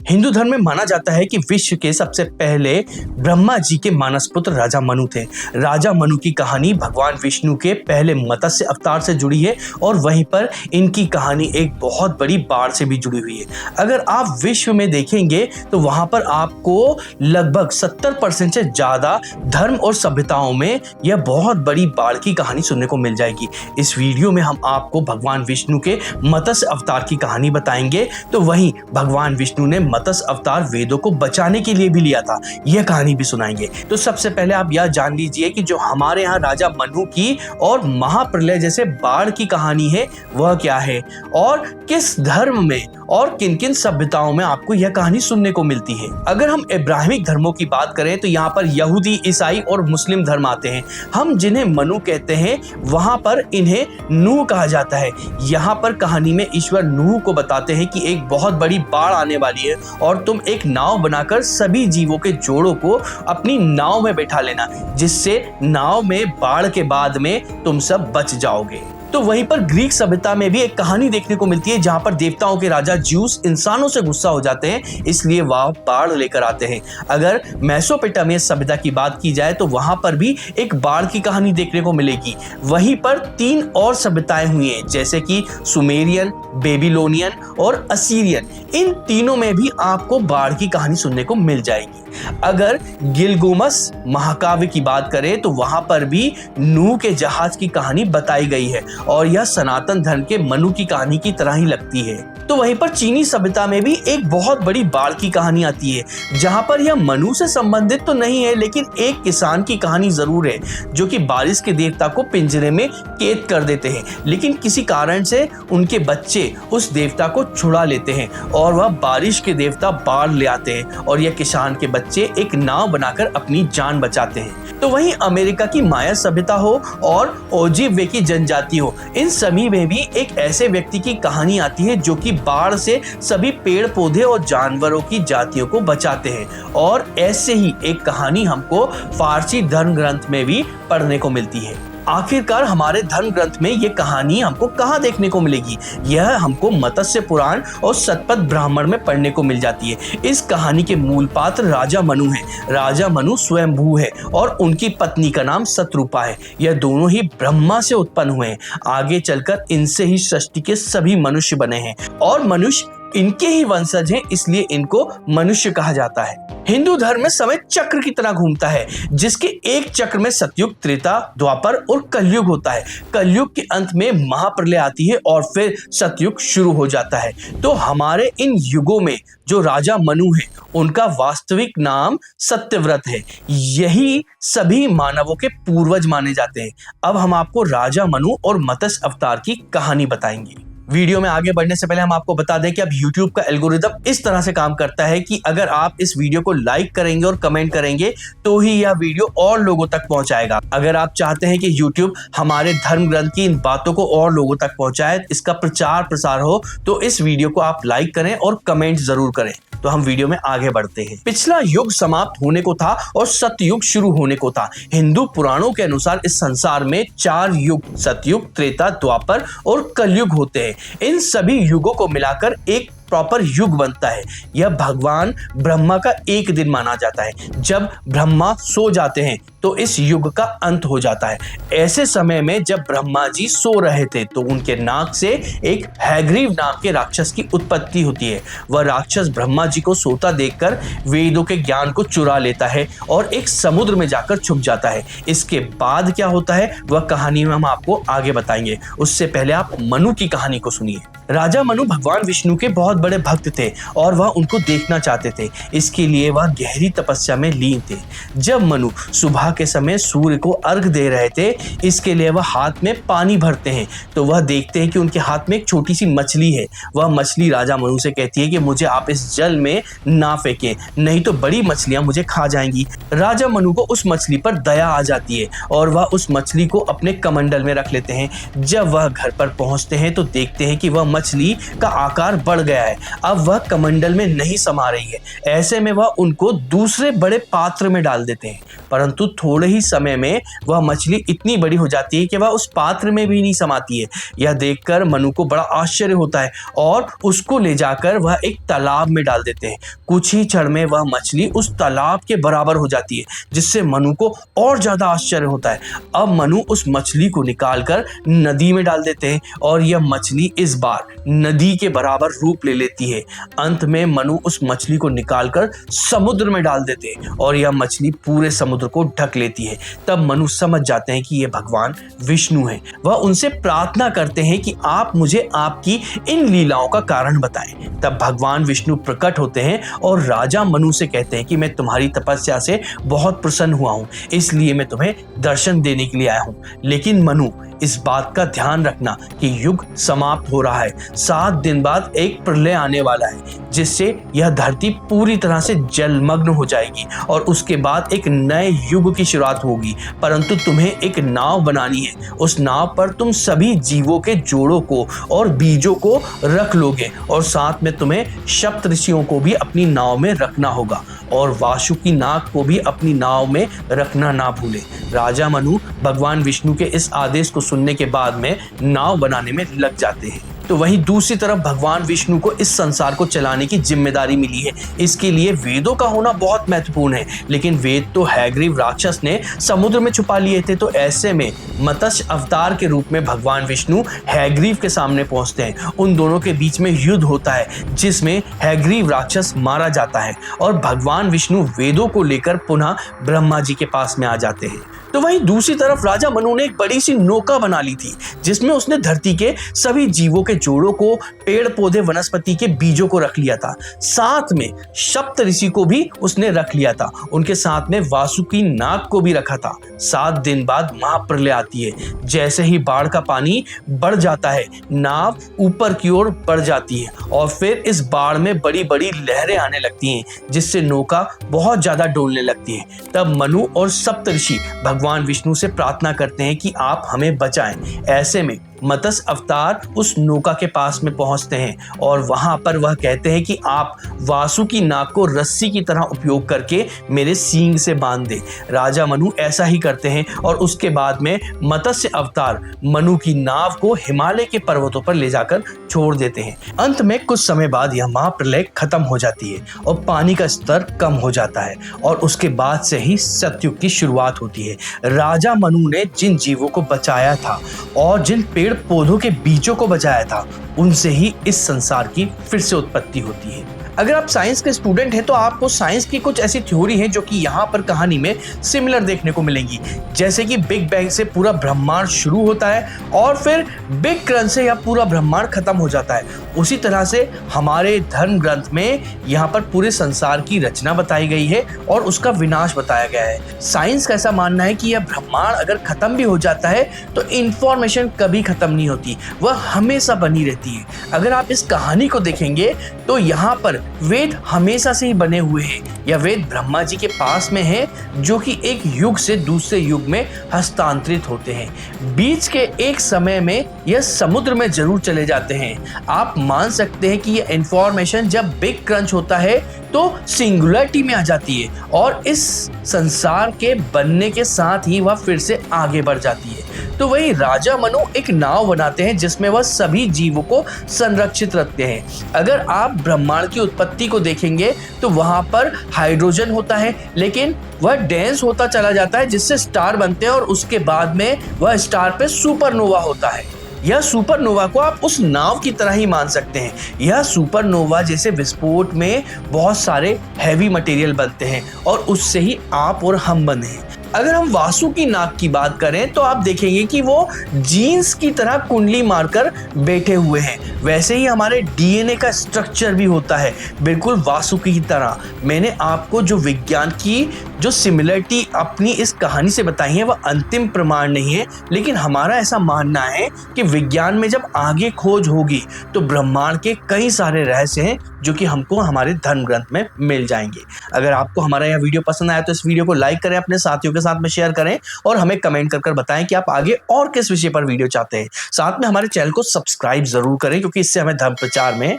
हिंदू धर्म में माना जाता है कि विश्व के सबसे पहले ब्रह्मा जी के मानस पुत्र राजा मनु थे। राजा मनु की कहानी भगवान विष्णु के पहले मत्स्य अवतार से जुड़ी है और वहीं पर इनकी कहानी एक बहुत बड़ी बाढ़ से भी जुड़ी हुई है। अगर आप विश्व में देखेंगे तो वहां पर आपको लगभग 70% से ज्यादा धर्म और सभ्यताओं में यह बहुत बड़ी बाढ़ की कहानी सुनने को मिल जाएगी। इस वीडियो में हम आपको भगवान विष्णु के मत्स्य अवतार की कहानी बताएंगे, तो वहीं भगवान विष्णु ने मत्स्य अवतार वेदों को बचाने के लिए भी लिया था, यह कहानी भी सुनाएंगे। तो सबसे पहले आप यह जान लीजिए कि जो हमारे यहाँ राजा मनु की और महाप्रलय जैसे बाढ़ की कहानी है वह क्या है और किस धर्म में और किन किन सभ्यताओं में आपको यह कहानी सुनने को मिलती है। अगर हम इब्राहिमिक धर्मों की बात करें तो यहाँ पर यहूदी, ईसाई और मुस्लिम धर्म आते हैं। हम जिन्हें मनु कहते हैं वहां पर इन्हें नूह कहा जाता है। यहाँ पर कहानी में ईश्वर नूह को बताते हैं कि एक बहुत बड़ी बाढ़ आने वाली है और तुम एक नाव बनाकर सभी जीवों के जोड़ों को अपनी नाव में बैठा लेना, जिससे नाव में बाढ़ के बाद में तुम सब बच जाओगे। तो वहीं पर ग्रीक सभ्यता में भी एक कहानी देखने को मिलती है जहां पर देवताओं के राजा ज्यूस इंसानों से गुस्सा हो जाते हैं, इसलिए वह बाढ़ लेकर आते हैं। अगर मेसोपोटामिया सभ्यता की बात की जाए तो वहां पर भी एक बाढ़ की कहानी देखने को मिलेगी। वहीं पर 3 और सभ्यताएं हुई हैं, जैसे कि सुमेरियन, बेबीलोनियन और असीरियन। इन तीनों में भी आपको बाढ़ की कहानी सुनने को मिल जाएगी। अगर गिलगुमस महाकाव्य की बात करें तो वहां पर भी नूह के जहाज की कहानी बताई गई है और यह सनातन धर्म के मनु की कहानी की तरह ही लगती है। तो वहीं पर चीनी सभ्यता में भी एक बहुत बड़ी बाढ़ की कहानी आती है, जहां पर यह मनु से संबंधित तो नहीं है, लेकिन एक किसान की कहानी जरूर है जो कि बारिश के देवता को पिंजरे में कैद कर देते हैं, लेकिन किसी कारण से उनके बच्चे उस देवता को छुड़ा लेते हैं और वह बारिश के देवता बाढ़ ले आते हैं और यह किसान के बच्चे एक नाव बनाकर अपनी जान बचाते हैं। तो वहीं अमेरिका की माया सभ्यता हो और ओजीवे की जनजाति हो, इन सभी में भी एक ऐसे व्यक्ति की कहानी आती है जो कि बाढ़ से सभी पेड़ पौधे और जानवरों की जातियों को बचाते हैं। और ऐसे ही एक कहानी हमको फारसी धर्म ग्रंथ में भी पढ़ने को मिलती है। आखिरकार हमारे धर्म ग्रंथ में ये कहानी हमको कहाँ देखने को मिलेगी? यह हमको मत्स्य पुराण और शतपथ ब्राह्मण में पढ़ने को मिल जाती है। इस कहानी के मूल पात्र राजा मनु है। राजा मनु स्वयंभू है और उनकी पत्नी का नाम शतरूपा है। यह दोनों ही ब्रह्मा से उत्पन्न हुए हैं। आगे चलकर इनसे ही सृष्टि के सभी मनुष्य बने हैं और मनुष्य इनके ही वंशज हैं, इसलिए इनको मनुष्य कहा जाता है। हिंदू धर्म में समय चक्र की तरह घूमता है, जिसके एक चक्र में सतयुग, त्रेता, द्वापर और कलयुग होता है। कलयुग के अंत में महाप्रलय आती है और फिर सतयुग शुरू हो जाता है। तो हमारे इन युगों में जो राजा मनु है उनका वास्तविक नाम सत्यव्रत है। यही सभी मानवों के पूर्वज माने जाते हैं। अब हम आपको राजा मनु और मत्स्य अवतार की कहानी बताएंगे। वीडियो में आगे बढ़ने से पहले हम आपको बता दें कि अब YouTube का एल्गोरिदम इस तरह से काम करता है कि अगर आप इस वीडियो को लाइक करेंगे और कमेंट करेंगे तो ही यह वीडियो और लोगों तक पहुंचाएगा। अगर आप चाहते हैं कि YouTube हमारे धर्म ग्रंथ की इन बातों को और लोगों तक पहुंचाए, इसका प्रचार प्रसार हो, तो इस वीडियो को आप लाइक करें और कमेंट जरूर करें। तो हम वीडियो में आगे बढ़ते हैं। पिछला युग समाप्त होने को था और सतयुग शुरू होने को था। हिंदू पुराणों के अनुसार इस संसार में 4 युग, सतयुग, त्रेता, द्वापर और कलयुग होते हैं। इन सभी युगों को मिलाकर एक प्रॉपर युग बनता है। यह भगवान ब्रह्मा का एक दिन माना जाता है। जब ब्रह्मा सो जाते हैं तो इस युग का अंत हो जाता है। ऐसे समय में जब ब्रह्मा जी सो रहे थे तो उनके नाक से एक हैग्रीव नाम के राक्षस की उत्पत्ति होती है। वह राक्षस ब्रह्मा जी को सोता देखकर वेदों के ज्ञान को चुरा लेता है और एक समुद्र में जाकर छुप जाता है। इसके बाद क्या होता है वह कहानी में हम आपको आगे बताएंगे। उससे पहले आप मनु की कहानी को सुनिए। राजा मनु भगवान विष्णु के बहुत बड़े भक्त थे और वह उनको देखना चाहते थे। इसके लिए वह गहरी तपस्या में लीन थे। जब मनु सुबह के समय सूर्य को अर्घ दे रहे थे, इसके लिए वह हाथ में पानी भरते हैं तो वह देखते हैं कि उनके हाथ में एक छोटी सी मछली है। वह मछली राजा मनु से कहती है कि मुझे आप इस जल में ना फेंकें, नहीं तो बड़ी मछलियां मुझे खा जाएंगी। राजा मनु को उस मछली पर दया आ जाती है और वह उस मछली को अपने कमंडल में रख लेते हैं। जब वह घर पर पहुंचते हैं तो देखते हैं कि वह मछली का आकार बढ़ गया है, अब वह कमंडल में नहीं समा रही है। ऐसे में वह उनको दूसरे बड़े पात्र में डाल देते हैं, परंतु थोड़े ही समय में वह मछली इतनी बड़ी हो जाती है कि वह उस पात्र में भी नहीं समाती है। यह देखकर मनु को बड़ा आश्चर्य होता है और उसको ले जाकर वह एक तालाब में डाल देते हैं। कुछ ही क्षण में वह मछली उस तालाब के बराबर हो जाती है, जिससे मनु को और ज्यादा आश्चर्य होता है। अब मनु उस मछली को निकालकर नदी में डाल देते हैं और यह मछली इस बार नदी के बराबर रूप ले लेती है। अंत में मनु उस मछली को निकालकर समुद्र में डाल देते हैं और यह मछली पूरे समुद्र को ढक लेती है। तब मनु समझ जाते हैं कि यह भगवान विष्णु हैं। वह उनसे प्रार्थना करते हैं कि आप मुझे आपकी इन लीलाओं का कारण बताएं। तब भगवान विष्णु प्रकट होते हैं और राजा मनु से कहते हैं कि मैं तुम्हारी तपस्या से बहुत प्रसन्न हुआ हूं, इसलिए मैं तुम्हें दर्शन देने के लिए आया हूं। लेकिन मनु, इस बात का ध्यान रखना कि युग समाप्त हो रहा है। 7 दिन बाद एक प्रलय आने वाला है, जिससे यह धरती पूरी तरह से जलमग्न हो जाएगी और उसके बाद एक नए युग की शुरुआत होगी। परंतु तुम्हें एक नाव बनानी है। उस नाव पर तुम सभी जीवों के जोड़ों को और बीजों को रख लोगे और साथ में तुम्हें सप्त ऋषियों को भी अपनी नाव में रखना होगा और वासुकी नाग को भी अपनी नाव में रखना ना भूले। राजा मनु भगवान विष्णु के इस आदेश को सुनने के बाद में नाव बनाने में लग जाते हैं। तो वहीं दूसरी तरफ भगवान विष्णु को इस संसार को चलाने की जिम्मेदारी मिली है। इसके लिए वेदों का होना बहुत महत्वपूर्ण है, लेकिन वेद तो हैग्रीव राक्षस ने समुद्र में छुपा लिए थे। तो ऐसे में मत्स्य अवतार के रूप में भगवान विष्णु हैग्रीव के सामने पहुंचते हैं। उन दोनों के बीच में युद्ध होता है, जिसमें हैग्रीव राक्षस मारा जाता है और भगवान विष्णु वेदों को लेकर पुनः ब्रह्मा जी के पास में आ जाते हैं। तो वहीं दूसरी तरफ राजा मनु ने एक बड़ी सी नौका बना ली थी, जिसमें उसने धरती के सभी जीवों के जोड़ों को, पेड़ पौधे वनस्पति के बीजों को रख लिया था। साथ में सप्त ऋषि को भी उसने रख लिया था। उनके साथ में वासुकी नाग को भी रखा था। 7 दिन बाद महाप्रलय आती है। जैसे ही बाढ़ का पानी बढ़ जाता है, नाव ऊपर की ओर बढ़ जाती है और फिर इस बाढ़ में बड़ी बड़ी लहरें आने लगती हैं, जिससे नौका बहुत ज्यादा डोलने लगती है। तब मनु और सप्त ऋषि भगवान विष्णु से प्रार्थना करते हैं कि आप हमें बचाएं। ऐसे में मत्स्य अवतार उस नौका के पास में पहुंचते हैं और वहां पर वह कहते हैं कि आप वासुकी नाग को रस्सी की तरह उपयोग करके मेरे सींग से बांध दे। राजा मनु ऐसा ही करते हैं और उसके बाद में मत्स्य अवतार मनु की नाव को हिमालय के पर्वतों पर ले जाकर छोड़ देते हैं। अंत में कुछ समय बाद यह महाप्रलय खत्म हो जाती है और पानी का स्तर कम हो जाता है और उसके बाद से ही सतयुग की शुरुआत होती है। राजा मनु ने जिन जीवों को बचाया था और जिन पेड़ पौधों के बीजों को बचाया था, उनसे ही इस संसार की फिर से उत्पत्ति होती है। अगर आप साइंस के स्टूडेंट हैं तो आपको साइंस की कुछ ऐसी थ्योरी हैं जो कि यहाँ पर कहानी में सिमिलर देखने को मिलेंगी। जैसे कि बिग बैंग से पूरा ब्रह्मांड शुरू होता है और फिर बिग क्रंच से यह पूरा ब्रह्मांड खत्म हो जाता है। उसी तरह से हमारे धर्म ग्रंथ में यहाँ पर पूरे संसार की रचना बताई गई है और उसका विनाश बताया गया है। साइंस का ऐसा मानना है कि यह ब्रह्मांड अगर खत्म भी हो जाता है तो इंफॉर्मेशन कभी खत्म नहीं होती, वह हमेशा बनी रहती है। अगर आप इस कहानी को देखेंगे तो यहाँ पर वेद हमेशा से ही बने हुए हैं। यह वेद ब्रह्मा जी के पास में है, जो कि एक युग से दूसरे युग में हस्तांतरित होते हैं। बीच के एक समय में यह समुद्र में जरूर चले जाते हैं। आप मान सकते हैं कि यह इंफॉर्मेशन जब बिग क्रंच होता है तो सिंगुलरिटी में आ जाती है और इस संसार के बनने के साथ ही वह फिर से आगे बढ़ जाती है। तो वही राजा मनु एक नाव बनाते हैं जिसमें वह सभी जीवों को संरक्षित रखते हैं। अगर आप ब्रह्मांड की उत्पत्ति को देखेंगे तो वहां पर हाइड्रोजन होता है, लेकिन वह डेंस होता चला जाता है जिससे स्टार बनते हैं और उसके बाद में वह स्टार पे सुपरनोवा होता है। यह सुपरनोवा को आप उस नाव की तरह ही मान सकते हैं। यह सुपरनोवा जैसे विस्फोट में बहुत सारे हैवी मटेरियल बनते हैं और उससे ही आप और हम बने हैं। अगर हम वासुकी नाग की बात करें तो आप देखेंगे कि वो जीन्स की तरह कुंडली मारकर बैठे हुए हैं। वैसे ही हमारे डीएनए का स्ट्रक्चर भी होता है, बिल्कुल वासुकी की तरह। मैंने आपको जो विज्ञान की जो सिमिलरिटी अपनी इस कहानी से बताई है वह अंतिम प्रमाण नहीं है, लेकिन हमारा ऐसा मानना है कि विज्ञान में जब आगे खोज होगी तो ब्रह्मांड के कई सारे रहस्य हैं जो कि हमको हमारे धर्म ग्रंथ में मिल जाएंगे। अगर आपको हमारा यह वीडियो पसंद आया तो इस वीडियो को लाइक करें, अपने साथियों के के साथ में शेयर करें और हमें कमेंट कर बताएं कि आप आगे और किस विषय पर वीडियो चाहते हैं। साथ में हमारे चैनल को सब्सक्राइब जरूर करें क्योंकि इससे हमें धर्म प्रचार में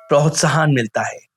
प्रोत्साहन मिलता है।